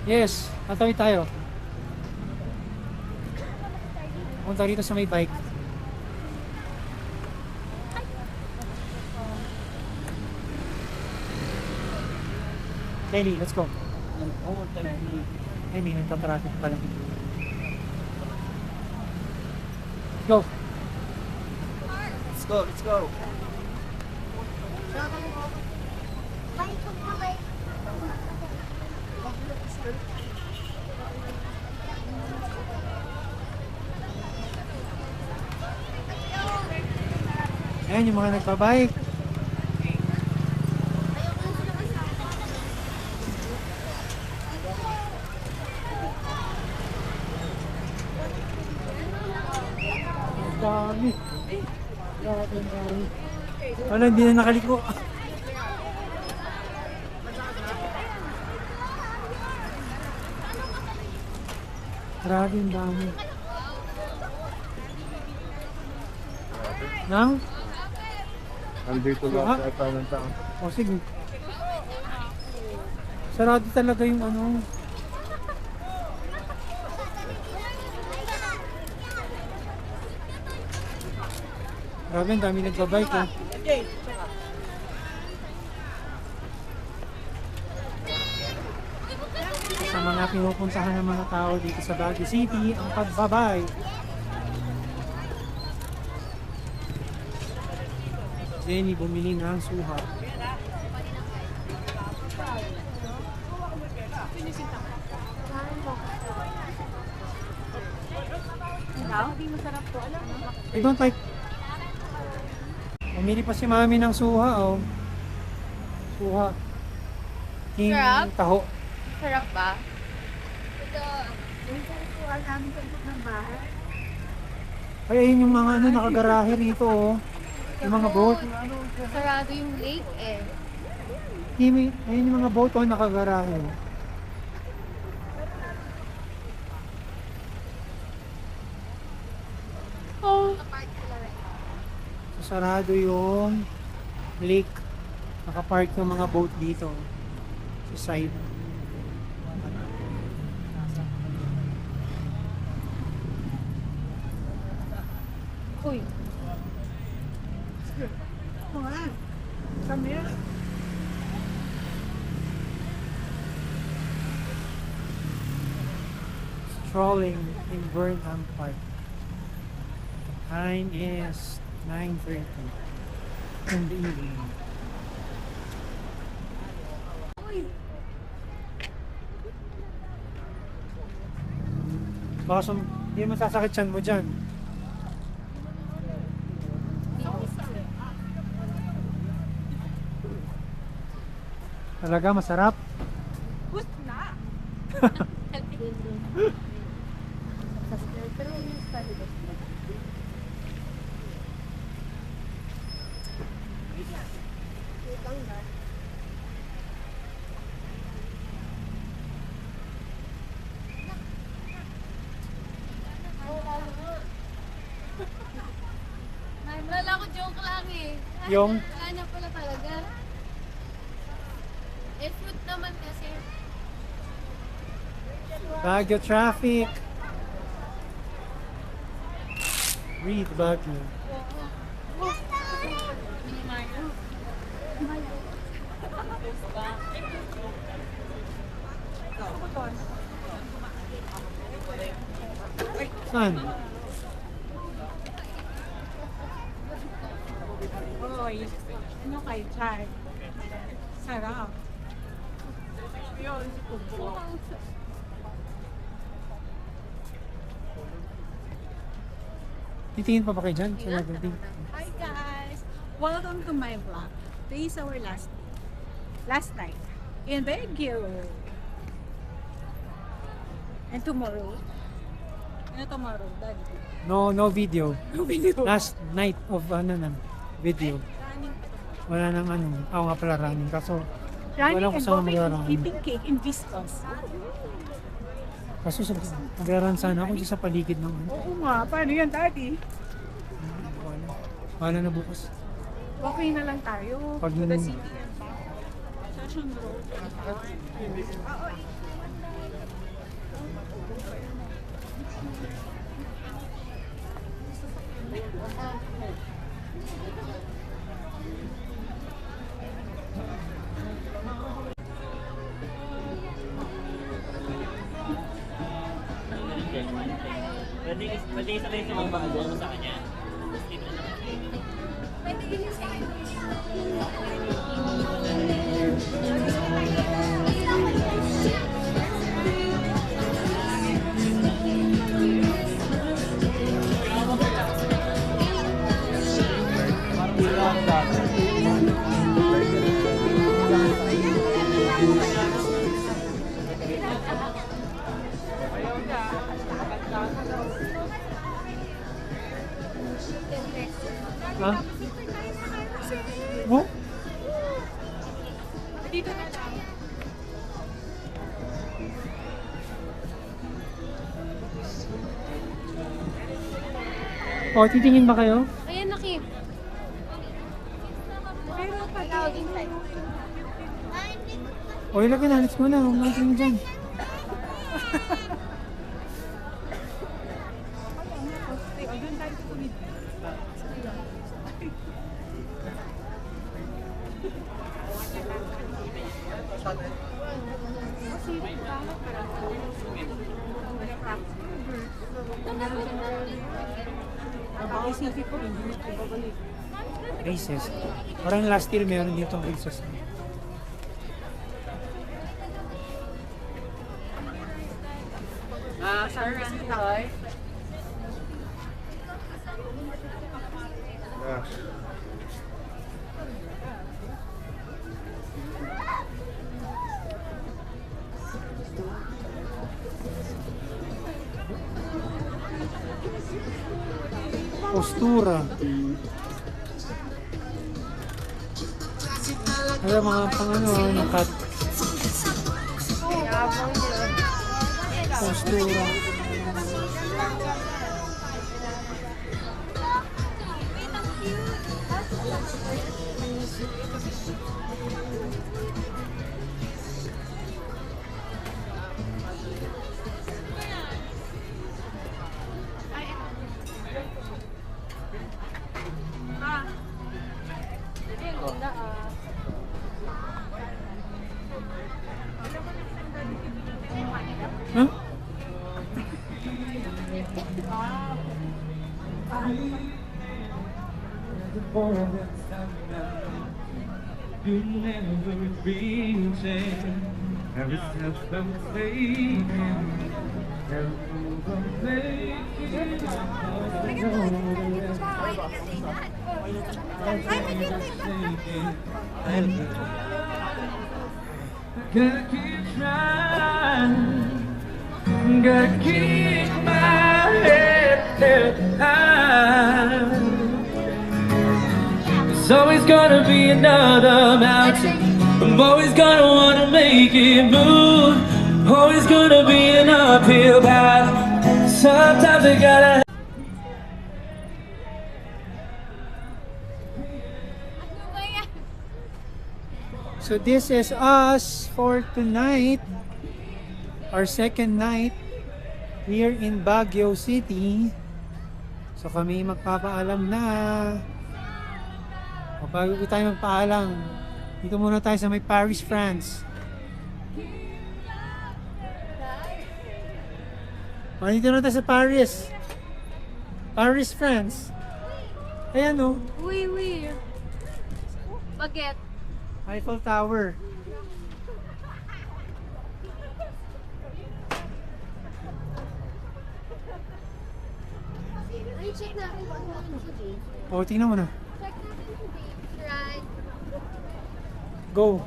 Yes, tatawid tayo. Punta rito sa may bike. Kelly, let's go. Ay, may nagtatraffic pala. Go. Let's go, let's go. Ayan yung mga nagpabike. Dami. Grabe, dami. Wala, hindi na nakaliko. Grabe, ang dami. Nang? Nandito Ah? lang sa ng tao. O, sige. Sarado talaga yung ano. Grabe, ang dami nagbabike oh. Sa mga pinupuntahan ng mga tao dito sa Baguio City, ang pagbabike. Jenny bumili ng suha. Hindi masarap po. Alam mo? I don't like. Bumili pa si mami ng suha oh. Suha. King Sarap? taho. Sarap ba? Ito, yung sarap namin sa likod ng bahay. Ay, ayun yung mga ano, nakagarahe rito oh. Yung mga boat. Sarado yung lake eh. Kimi, ayun yung mga boat oh, nakagarahe. Oh. Sarado yung lake. Nakapark yung mga boat dito. Sa side. Uy. Come here. Strolling in Burnham Park. Time is 9:30 in the evening. Baka hindi masasakit siyan mo dyan. Talaga masarap. Pero yung style ba? Wala ko, joke lang eh. Yung Wala na pala talaga. Eh, fruit naman kasi. Baguio traffic. Breathe Baguio. Saan? Hoy, ano kay Char? Sarap. Yun, Titingin pa ba kayo dyan? Sa Liberty? Hi guys! Welcome to my vlog. Today is our last night in Baguio. And tomorrow? Ano tomorrow, Daddy? No video. No video. Last night of video. Running pa tomorrow. Wala nang ano. Ako nga pala running. Kaso Running wala ko and saan going magrarun. eating cake in Viscos. Kaso magrarun sana ako dyan sa paligid ng ano. Oo nga, paano yan, Daddy? Wala na bukas. Okay na lang tayo. Pag To the yun- city and back. Session Road. Pwede isabay sa mga bago mo sa kanya. Dito na naman. Pwede din sa akin. Ha? Oh? Dito na lang. O, titingin ba kayo? Ayan, Naki. Pero pala, O, ilagay na. Let's go na. Huwag natin tingin dyan. doon tayo tuloy. Isipin ko, hindi na tayo babalik. Races. Parang last year meron dito races. Service na tayo. Ah. Postura. Ano mga pang ano, nakat. Postura. Huh? You'll never be the same. Every step I'm taking, every move I'm making, gotta keep trying, gotta keep my head high. There's always gonna be another mountain. I'm always gonna wanna make it move. Always gonna be an uphill path. Sometimes I gotta. So this is us for tonight. Our second night here in Baguio City. So kami magpapaalam na. O bago tayo magpaalam, dito muna tayo sa may Paris, France. O, dito na tayo sa Paris. Paris, France. Ayan o. Uy, uy. Baget. Eiffel Tower. Ay, check natin kung ano yung today. O, tingnan mo na. Check natin today. Right. Go.